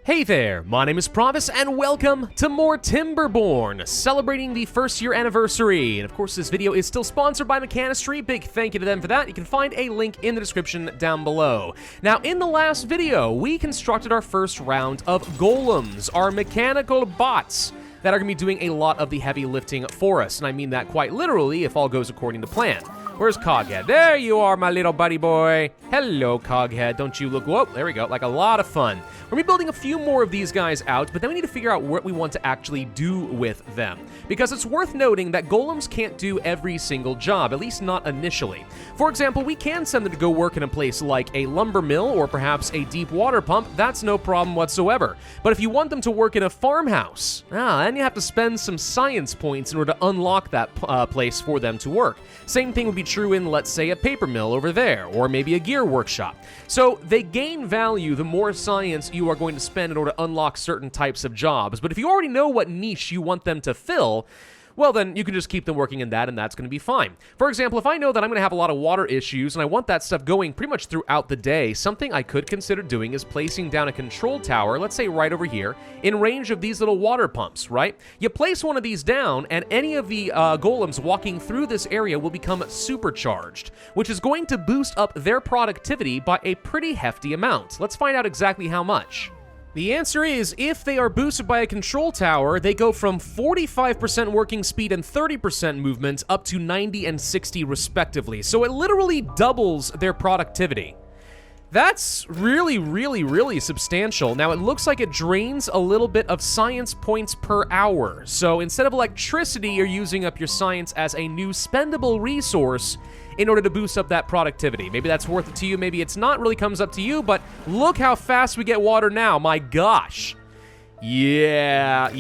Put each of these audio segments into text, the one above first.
Hey there, my name is Provis, and welcome to more Timberborn, celebrating the first year anniversary. And of course, this video is still sponsored by Mechanistry. Big thank you to them for that. You can find a link in the description down below. Now, in the last video, we constructed our first round of golems, our mechanical bots that are going to be doing a lot of the heavy lifting for us. And I mean that quite literally if all goes according to plan. Where's Coghead? There you are, my little buddy boy. Hello, Coghead. Don't you look... Whoa, there we go. Like a lot of fun. We're going to be building a few more of these guys out, but then we need to figure out what we want to actually do with them. Because it's worth noting that golems can't do every single job, at least not initially. For example, we can send them to go work in a place like a lumber mill or perhaps a deep water pump. That's no problem whatsoever. But if you want them to work in a farmhouse, then you have to spend some science points in order to unlock that place for them to work. Same thing would be true in, let's say, a paper mill over there, or maybe a gear workshop. So they gain value the more science you are going to spend in order to unlock certain types of jobs. But if you already know what niche you want them to fill, well, then you can just keep them working in that, and that's going to be fine. For example, if I know that I'm going to have a lot of water issues, and I want that stuff going pretty much throughout the day, something I could consider doing is placing down a control tower, let's say right over here, in range of these little water pumps, right? You place one of these down, and any of the golems walking through this area will become supercharged, which is going to boost up their productivity by a pretty hefty amount. Let's find out exactly how much. The answer is, if they are boosted by a control tower, they go from 45% working speed and 30% movement up to 90 and 60 respectively. So it literally doubles their productivity. That's really substantial. Now, it looks like it drains a little bit of science points per hour. So instead of electricity, you're using up your science as a new spendable resource in order to boost up that productivity. Maybe that's worth it to you, maybe it's not, really comes up to you, but look how fast we get water now, my gosh. Yeah.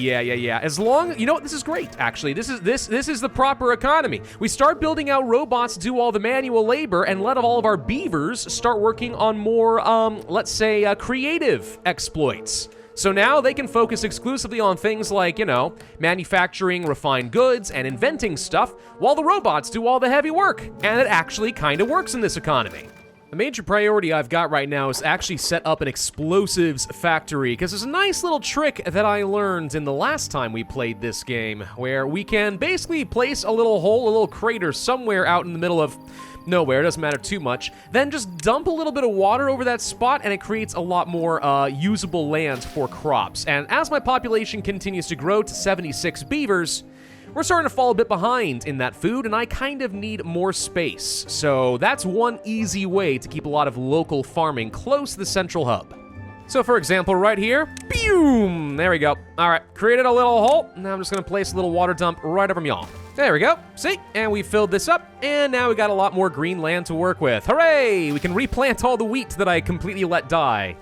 As long, you know what, this is great, actually. This is the proper economy. We start building out robots to do all the manual labor and let all of our beavers start working on more, let's say, creative exploits. So now they can focus exclusively on things like, you know, manufacturing refined goods and inventing stuff while the robots do all the heavy work. And it actually kind of works in this economy. The major priority I've got right now is to actually set up an explosives factory, because there's a nice little trick that I learned in the last time we played this game, where we can basically place a little hole, a little crater somewhere out in the middle of nowhere, it doesn't matter too much, then just dump a little bit of water over that spot and it creates a lot more usable land for crops. And as my population continues to grow to 76 beavers, we're starting to fall a bit behind in that food, and I kind of need more space. So that's one easy way to keep a lot of local farming close to the central hub. So for example, right here, boom, there we go. All right, created a little hole. Now I'm just gonna place a little water dump right over y'all. There we go, see? And we filled this up, and now we got a lot more green land to work with. Hooray! We can replant all the wheat that I completely let die.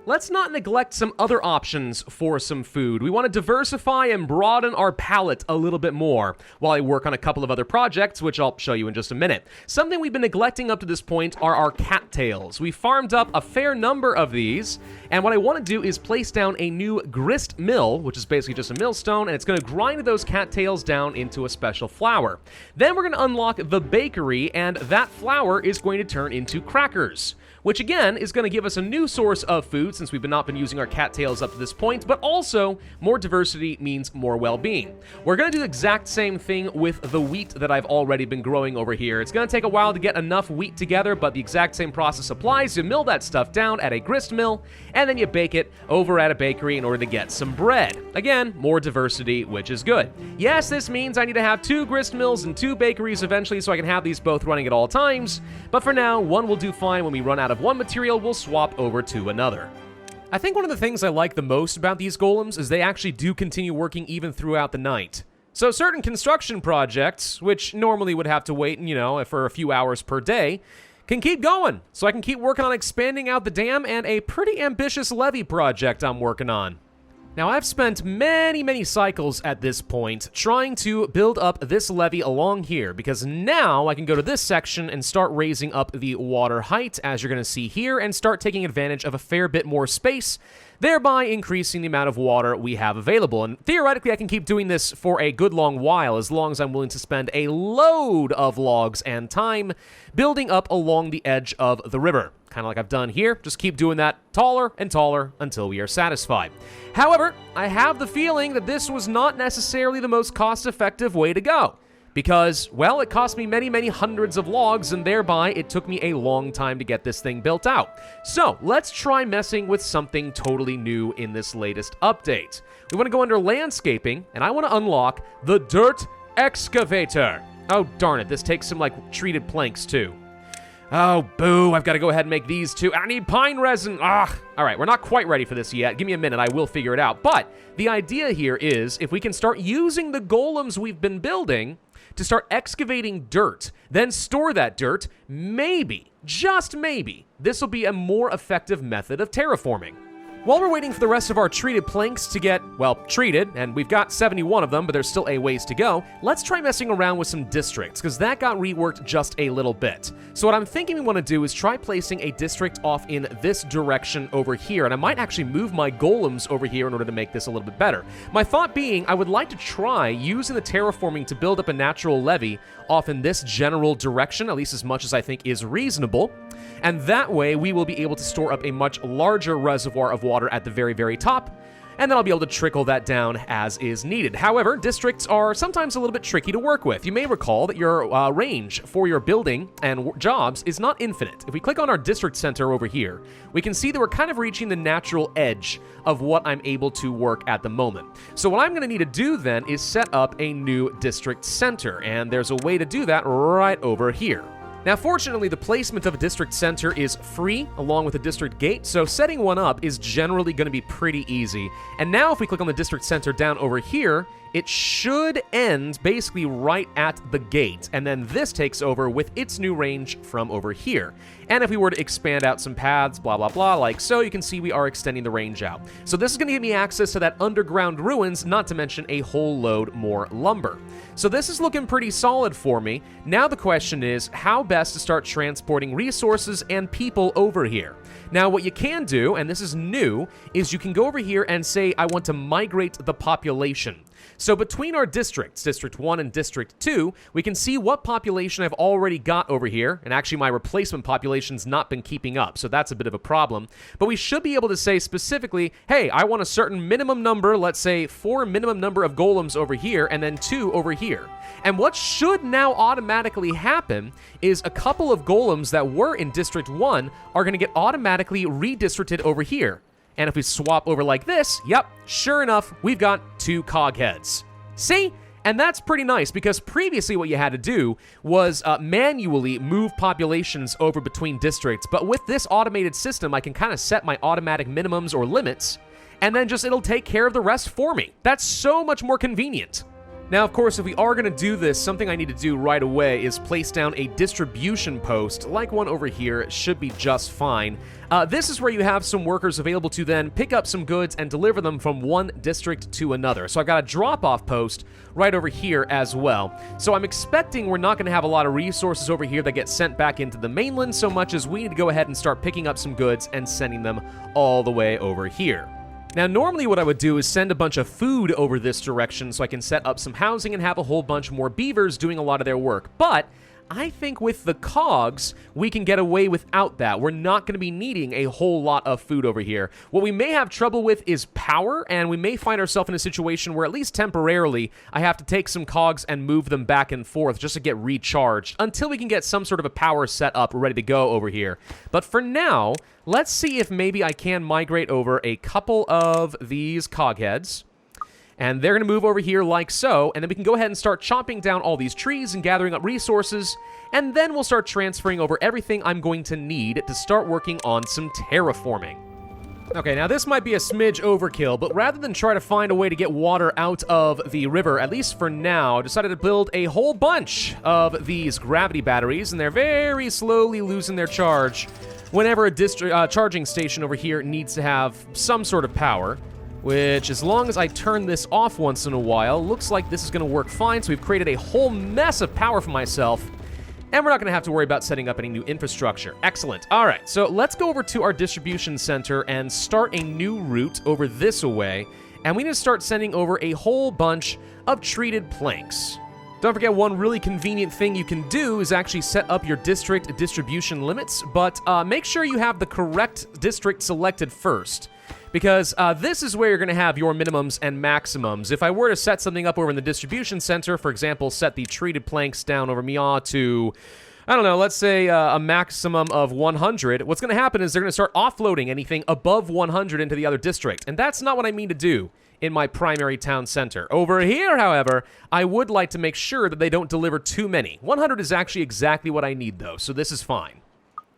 Let's not neglect some other options for some food. We want to diversify and broaden our palette a little bit more while I work on a couple of other projects, which I'll show you in just a minute. Something we've been neglecting up to this point are our cattails. We farmed up a fair number of these, and what I want to do is place down a new grist mill, which is basically just a millstone, and it's going to grind those cattails down into a special flour. Then we're going to unlock the bakery, and that flour is going to turn into crackers, which again is going to give us a new source of food since we've not been using our cattails up to this point, but also more diversity means more well-being. We're going to do the exact same thing with the wheat that I've already been growing over here. It's going to take a while to get enough wheat together, but the exact same process applies. You mill that stuff down at a grist mill, and then you bake it over at a bakery in order to get some bread. Again, more diversity, which is good. Yes, this means I need to have 2 grist mills and 2 bakeries eventually so I can have these both running at all times, but for now, one will do fine. When we run out of one material, we'll swap over to another. I think one of the things I like the most about these golems is they actually do continue working even throughout the night. So certain construction projects, which normally would have to wait, you know, for a few hours per day, can keep going. So I can keep working on expanding out the dam and a pretty ambitious levee project I'm working on. Now, I've spent many cycles at this point trying to build up this levee along here, because now I can go to this section and start raising up the water height, as you're going to see here, and start taking advantage of a fair bit more space thereby increasing the amount of water we have available. And theoretically, I can keep doing this for a good long while, as long as I'm willing to spend a load of logs and time building up along the edge of the river. Kind of like I've done here, just keep doing that taller and taller until we are satisfied. However, I have the feeling that this was not necessarily the most cost-effective way to go. Because, well, it cost me many, many hundreds of logs, and thereby it took me a long time to get this thing built out. So, let's try messing with something totally new in this latest update. We want to go under landscaping, and I want to unlock the dirt excavator. Oh, darn it, this takes some, treated planks, too. Oh, boo, I've got to go ahead and make these too. I need pine resin. All right, we're not quite ready for this yet. Give me a minute, I will figure it out. But the idea here is, if we can start using the golems we've been building to start excavating dirt, then store that dirt, maybe, just maybe, this will be a more effective method of terraforming. While we're waiting for the rest of our treated planks to get, well, treated, and we've got 71 of them, but there's still a ways to go, let's try messing around with some districts, because that got reworked just a little bit. So what I'm thinking we want to do is try placing a district off in this direction over here, and I might actually move my golems over here in order to make this a little bit better. My thought being, I would like to try using the terraforming to build up a natural levee off in this general direction, at least as much as I think is reasonable. And that way, we will be able to store up a much larger reservoir of water at the very, very top, and then I'll be able to trickle that down as is needed. However, districts are sometimes a little bit tricky to work with. You may recall that your range for your building and jobs is not infinite. If we click on our district center over here, we can see that we're kind of reaching the natural edge of what I'm able to work at the moment. So what I'm going to need to do then is set up a new district center, and there's a way to do that right over here. Now, fortunately, the placement of a district center is free, along with a district gate, so setting one up is generally going to be pretty easy. And now, if we click on the district center down over here, it should end basically right at the gate, and then this takes over with its new range from over here. And if we were to expand out some paths, blah, blah, blah, like so, you can see we are extending the range out. So this is going to give me access to that underground ruins, not to mention a whole load more lumber. So this is looking pretty solid for me. Now the question is, how best to start transporting resources and people over here? Now, what you can do, and this is new, is you can go over here and say, I want to migrate the population. So between our districts, District 1 and District 2, we can see what population I've already got over here, and actually my replacement population's not been keeping up, so that's a bit of a problem. But we should be able to say specifically, hey, I want a certain minimum number, let's say 4 minimum number of golems over here, and then 2 over here. And what should now automatically happen is a couple of golems that were in District 1 are going to get automatically redistricted over here. And if we swap over like this, yep, sure enough, we've got 2 cogheads. See? And that's pretty nice, because previously what you had to do was manually move populations over between districts. But with this automated system, I can kind of set my automatic minimums or limits, and then just it'll take care of the rest for me. That's so much more convenient. Now, of course, if we are going to do this, something I need to do right away is place down a distribution post, like one over here. It should be just fine. This is where you have some workers available to then pick up some goods and deliver them from one district to another. So I've got a drop-off post right over here as well. So I'm expecting we're not going to have a lot of resources over here that get sent back into the mainland so much as we need to go ahead and start picking up some goods and sending them all the way over here. Now, normally what I would do is send a bunch of food over this direction so I can set up some housing and have a whole bunch more beavers doing a lot of their work. But I think with the cogs, we can get away without that. We're not going to be needing a whole lot of food over here. What we may have trouble with is power, and we may find ourselves in a situation where, at least temporarily, I have to take some cogs and move them back and forth just to get recharged until we can get some sort of a power set up ready to go over here. But for now, let's see if maybe I can migrate over a couple of these cogheads. And they're going to move over here like so, and then we can go ahead and start chopping down all these trees and gathering up resources, and then we'll start transferring over everything I'm going to need to start working on some terraforming. Okay, now this might be a smidge overkill, but rather than try to find a way to get water out of the river, at least for now, I decided to build a whole bunch of these gravity batteries, and they're very slowly losing their charge whenever a charging station over here needs to have some sort of power. Which, as long as I turn this off once in a while, looks like this is going to work fine. So we've created a whole mess of power for myself. And we're not going to have to worry about setting up any new infrastructure. Excellent. All right, so let's go over to our distribution center and start a new route over this way. And we need to start sending over a whole bunch of treated planks. Don't forget, one really convenient thing you can do is actually set up your district distribution limits, but make sure you have the correct district selected first, because this is where you're going to have your minimums and maximums. If I were to set something up over in the distribution center, for example, set the treated planks down over Mia to, I don't know, let's say a maximum of 100, what's going to happen is they're going to start offloading anything above 100 into the other district, and that's not what I mean to do in my primary town center. Over here, however, I would like to make sure that they don't deliver too many. 100 is actually exactly what I need, though, so this is fine.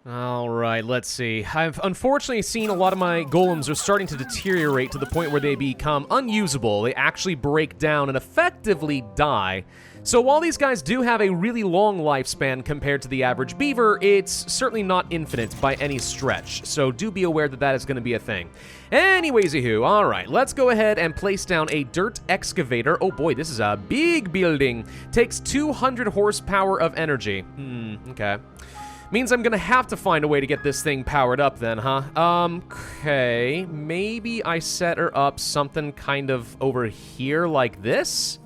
All right, let's see. I've unfortunately seen a lot of my golems are starting to deteriorate to the point where they become unusable. They actually break down and effectively die. So while these guys do have a really long lifespan compared to the average beaver, it's certainly not infinite by any stretch. So do be aware that that is going to be a thing. Anyways-y-hoo, all right, let's go ahead and place down a dirt excavator. Oh boy, this is a big building. Takes 200 horsepower of energy. Okay. Means I'm gonna have to find a way to get this thing powered up then, huh? Okay, maybe I set her up something kind of over here like this?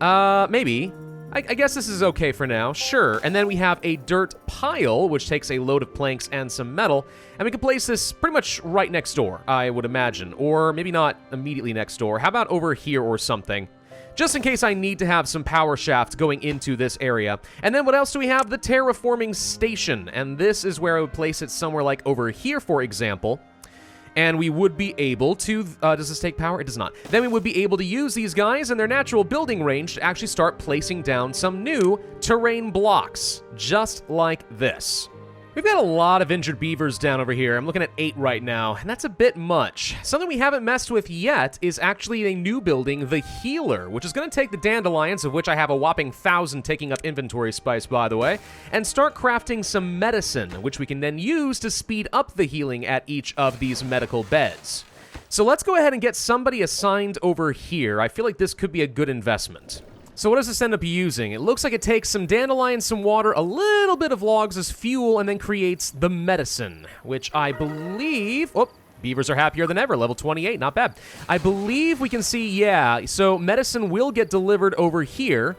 Maybe. I guess this is okay for now, sure. And then we have a dirt pile, which takes a load of planks and some metal, and we can place this pretty much right next door, I would imagine. Or maybe not immediately next door. How about over here or something? Just in case I need to have some power shaft going into this area. And then what else do we have? The terraforming station. And this is where I would place it somewhere like over here, for example. And we would be able to... does this take power? It does not. Then we would be able to use these guys in their natural building range to actually start placing down some new terrain blocks. Just like this. We've got a lot of injured beavers down over here. I'm looking at 8 right now, and that's a bit much. Something we haven't messed with yet is actually a new building, the Healer, which is going to take the dandelions, of which I have a whopping 1,000 taking up inventory space, by the way, and start crafting some medicine, which we can then use to speed up the healing at each of these medical beds. So let's go ahead and get somebody assigned over here. I feel like this could be a good investment. So what does this end up using? It looks like it takes some dandelions, some water, a little bit of logs as fuel, and then creates the medicine, which I believe... Oh, beavers are happier than ever. Level 28, not bad. I believe we can see, yeah, so medicine will get delivered over here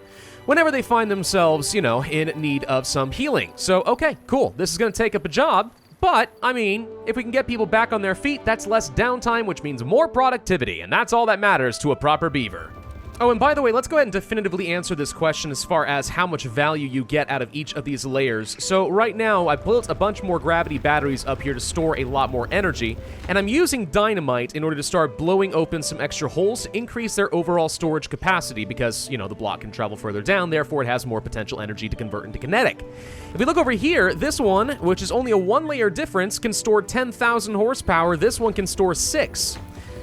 whenever they find themselves, you know, in need of some healing. So, okay, cool. This is going to take up a job. But, I mean, if we can get people back on their feet, that's less downtime, which means more productivity, and that's all that matters to a proper beaver. Oh, and by the way, let's go ahead and definitively answer this question as far as how much value you get out of each of these layers. So right now, I've built a bunch more gravity batteries up here to store a lot more energy, and I'm using dynamite in order to start blowing open some extra holes to increase their overall storage capacity because, you know, the block can travel further down, therefore it has more potential energy to convert into kinetic. If we look over here, this one, which is only a 1-layer difference, can store 10,000 horsepower. This one can store 6.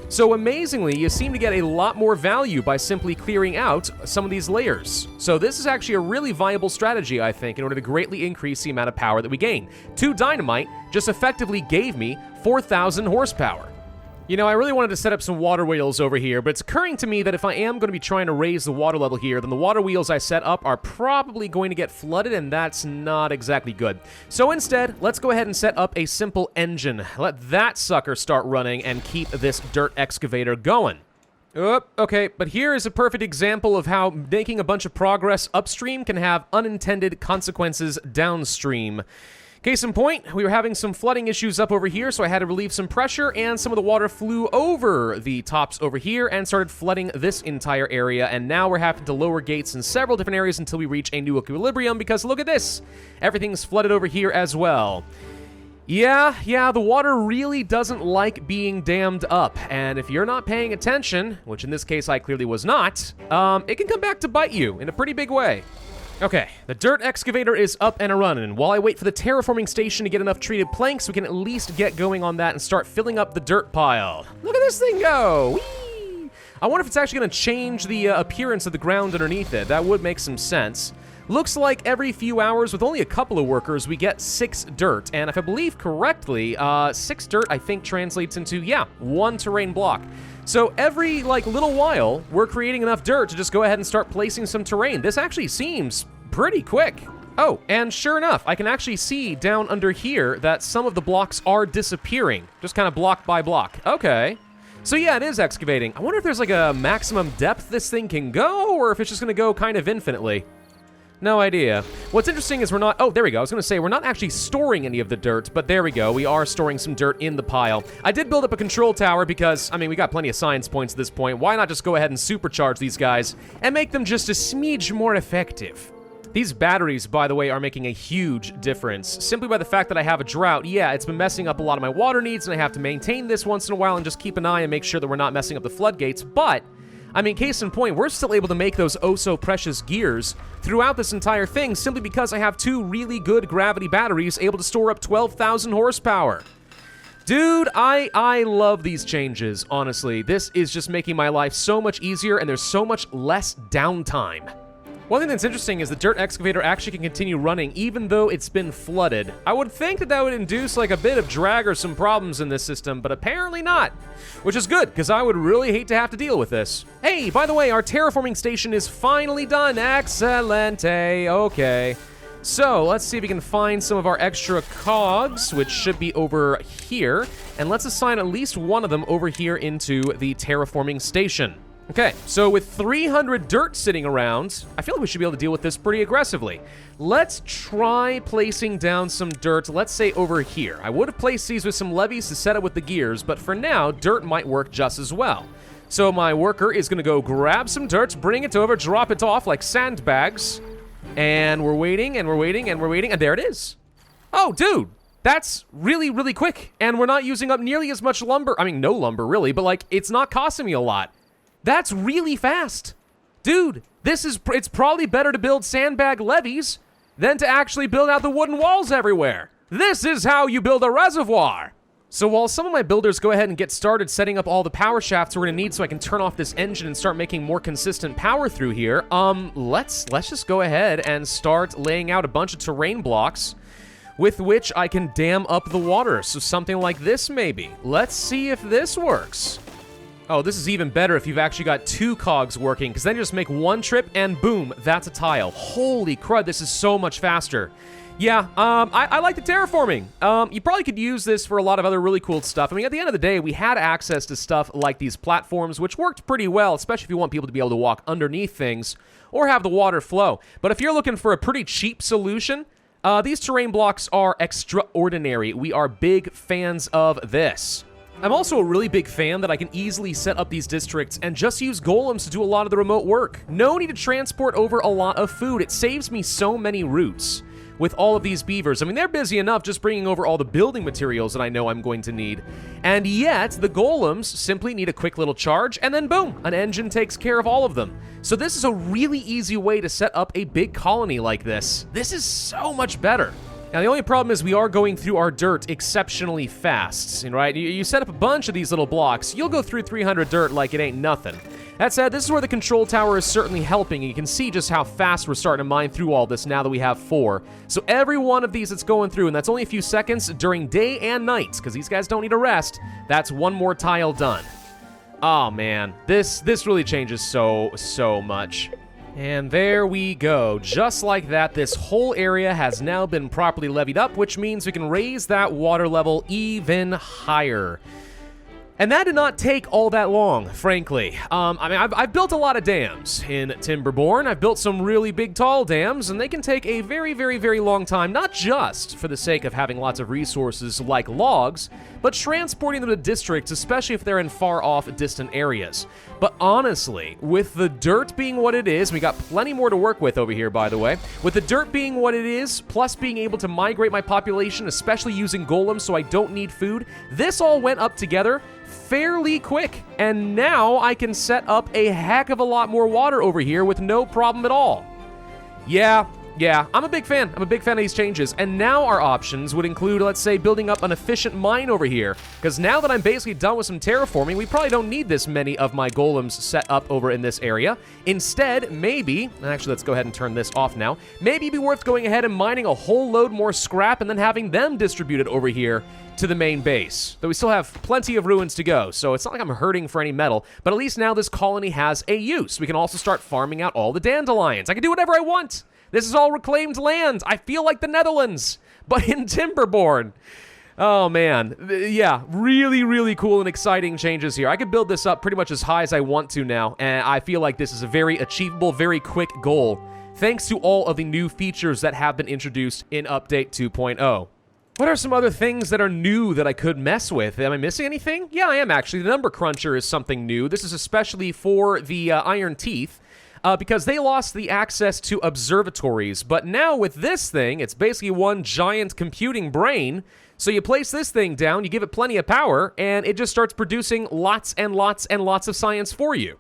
So amazingly, you seem to get a lot more value by simply clearing out some of these layers. So this is actually a really viable strategy, I think, in order to greatly increase the amount of power that we gain. 2 dynamite just effectively gave me 4,000 horsepower. You know, I really wanted to set up some water wheels over here, but it's occurring to me that if I am going to be trying to raise the water level here, then the water wheels I set up are probably going to get flooded, and that's not exactly good. So instead, let's go ahead and set up a simple engine. Let that sucker start running and keep this dirt excavator going. Okay, but here is a perfect example of how making a bunch of progress upstream can have unintended consequences downstream. Case in point, we were having some flooding issues up over here, so I had to relieve some pressure, and some of the water flew over the tops over here and started flooding this entire area, and now we're having to lower gates in several different areas until we reach a new equilibrium, because look at this! Everything's flooded over here as well. Yeah, the water really doesn't like being dammed up, and if you're not paying attention, which in this case I clearly was not, it can come back to bite you in a pretty big way. Okay, the dirt excavator is up and running, and while I wait for the terraforming station to get enough treated planks, we can at least get going on that and start filling up the dirt pile. Look at this thing go! Whee! I wonder if it's actually going to change the appearance of the ground underneath it. That would make some sense. Looks like every few hours, with only a couple of workers, we get 6 dirt, and if I believe correctly, 6 dirt, I think, translates into, 1 terrain block. So every, little while, we're creating enough dirt to just go ahead and start placing some terrain. This actually seems pretty quick. Oh, and sure enough, I can actually see down under here that some of the blocks are disappearing, just kind of block by block. Okay. So yeah, it is excavating. I wonder if there's like a maximum depth this thing can go, or if it's just gonna go kind of infinitely. No idea. What's interesting is we're not... Oh, there we go. I was going to say, we're not actually storing any of the dirt, but there we go. We are storing some dirt in the pile. I did build up a control tower because, I mean, we got plenty of science points at this point. Why not just go ahead and supercharge these guys and make them just a smidge more effective? These batteries, by the way, are making a huge difference. Simply by the fact that I have a drought, yeah, it's been messing up a lot of my water needs, and I have to maintain this once in a while and just keep an eye and make sure that we're not messing up the floodgates, but... I mean, case in point, we're still able to make those oh-so-precious gears throughout this entire thing simply because I have 2 really good gravity batteries able to store up 12,000 horsepower. Dude, I love these changes, honestly. This is just making my life so much easier, and there's so much less downtime. One thing that's interesting is the dirt excavator actually can continue running even though it's been flooded. I would think that would induce like a bit of drag or some problems in this system, but apparently not. Which is good, because I would really hate to have to deal with this. Hey, by the way, our terraforming station is finally done. Excelente. Okay. So, let's see if we can find some of our extra cogs, which should be over here. And let's assign at least one of them over here into the terraforming station. Okay, so with 300 dirt sitting around, I feel like we should be able to deal with this pretty aggressively. Let's try placing down some dirt, let's say over here. I would have placed these with some levees to set up with the gears, but for now, dirt might work just as well. So my worker is going to go grab some dirt, bring it over, drop it off like sandbags. And we're waiting, and we're waiting, and we're waiting, and there it is. Oh, dude, that's really, really quick. And we're not using up nearly as much lumber. I mean, no lumber, really, but like, it's not costing me a lot. That's really fast. Dude, it's probably better to build sandbag levees than to actually build out the wooden walls everywhere. This is how you build a reservoir. So while some of my builders go ahead and get started setting up all the power shafts we're gonna need so I can turn off this engine and start making more consistent power through here, let's just go ahead and start laying out a bunch of terrain blocks with which I can dam up the water. So something like this maybe. Let's see if this works. Oh, this is even better if you've actually got 2 cogs working, because then you just make one trip and boom, that's a tile. Holy crud, this is so much faster. Yeah, I like the terraforming. You probably could use this for a lot of other really cool stuff. I mean, at the end of the day, we had access to stuff like these platforms, which worked pretty well, especially if you want people to be able to walk underneath things or have the water flow. But if you're looking for a pretty cheap solution, these terrain blocks are extraordinary. We are big fans of this. I'm also a really big fan that I can easily set up these districts and just use golems to do a lot of the remote work. No need to transport over a lot of food. It saves me so many routes with all of these beavers. I mean, they're busy enough just bringing over all the building materials that I know I'm going to need. And yet, the golems simply need a quick little charge, and then boom, an engine takes care of all of them. So this is a really easy way to set up a big colony like this. This is so much better. Now, the only problem is we are going through our dirt exceptionally fast, right? You set up a bunch of these little blocks, you'll go through 300 dirt like it ain't nothing. That said, this is where the control tower is certainly helping, and you can see just how fast we're starting to mine through all this now that we have 4. So every one of these that's going through, and that's only a few seconds during day and night, because these guys don't need a rest, that's one more tile done. Oh man, this really changes so much. And there we go. Just like that, this whole area has now been properly levied up, which means we can raise that water level even higher. And that did not take all that long, frankly. I mean, I've built a lot of dams in Timberborn. I've built some really big, tall dams, and they can take a very, very, very long time, not just for the sake of having lots of resources like logs, but transporting them to districts, especially if they're in far-off, distant areas. But honestly, with the dirt being what it is, we got plenty more to work with over here, by the way. With the dirt being what it is, plus being able to migrate my population, especially using golems so I don't need food, this all went up together fairly quick, and now I can set up a heck of a lot more water over here with no problem at all. Yeah, I'm a big fan. I'm a big fan of these changes, and now our options would include, let's say, building up an efficient mine over here, because now that I'm basically done with some terraforming, we probably don't need this many of my golems set up over in this area. Instead, maybe, actually, let's go ahead and turn this off now, maybe it'd be worth going ahead and mining a whole load more scrap and then having them distributed over here to the main base. Though we still have plenty of ruins to go, so it's not like I'm hurting for any metal, but at least now this colony has a use. We can also start farming out all the dandelions. I can do whatever I want. This is all reclaimed land. I feel like the Netherlands, but in Timberborn. Oh, man. Yeah, really, really cool and exciting changes here. I could build this up pretty much as high as I want to now, and I feel like this is a very achievable, very quick goal, thanks to all of the new features that have been introduced in Update 2.0. What are some other things that are new that I could mess with? Am I missing anything? Yeah, I am actually. The Number Cruncher is something new. This is especially for the Iron Teeth, because they lost the access to observatories. But now with this thing, it's basically one giant computing brain. So you place this thing down, you give it plenty of power, and it just starts producing lots and lots and lots of science for you.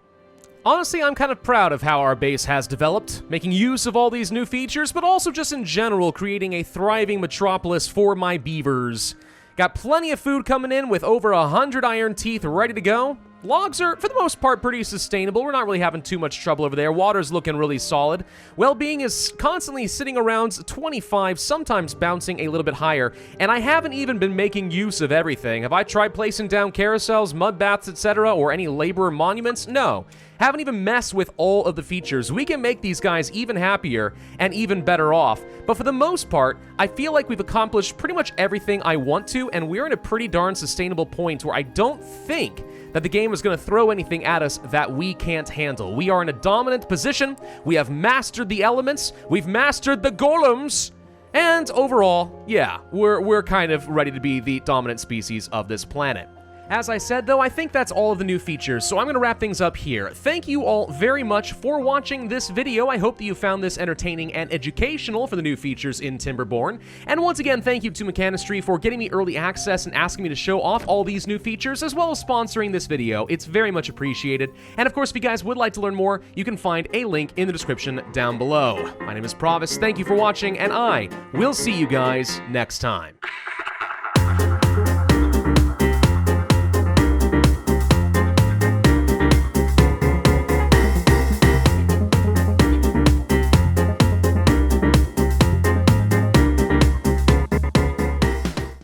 Honestly, I'm kind of proud of how our base has developed, making use of all these new features, but also just in general creating a thriving metropolis for my beavers. Got plenty of food coming in with over 100 Iron Teeth ready to go. Logs are, for the most part, pretty sustainable. We're not really having too much trouble over there. Water's looking really solid. Well-being is constantly sitting around 25, sometimes bouncing a little bit higher. And I haven't even been making use of everything. Have I tried placing down carousels, mud baths, etc., or any laborer monuments? No. Haven't even messed with all of the features. We can make these guys even happier and even better off. But for the most part, I feel like we've accomplished pretty much everything I want to, and we're in a pretty darn sustainable point where I don't think that the game is going to throw anything at us that we can't handle. We are in a dominant position. We have mastered the elements. We've mastered the golems. And overall, yeah, we're kind of ready to be the dominant species of this planet. As I said, though, I think that's all of the new features, so I'm going to wrap things up here. Thank you all very much for watching this video. I hope that you found this entertaining and educational for the new features in Timberborn. And once again, thank you to Mechanistry for getting me early access and asking me to show off all these new features, as well as sponsoring this video. It's very much appreciated. And of course, if you guys would like to learn more, you can find a link in the description down below. My name is Provis, thank you for watching, and I will see you guys next time.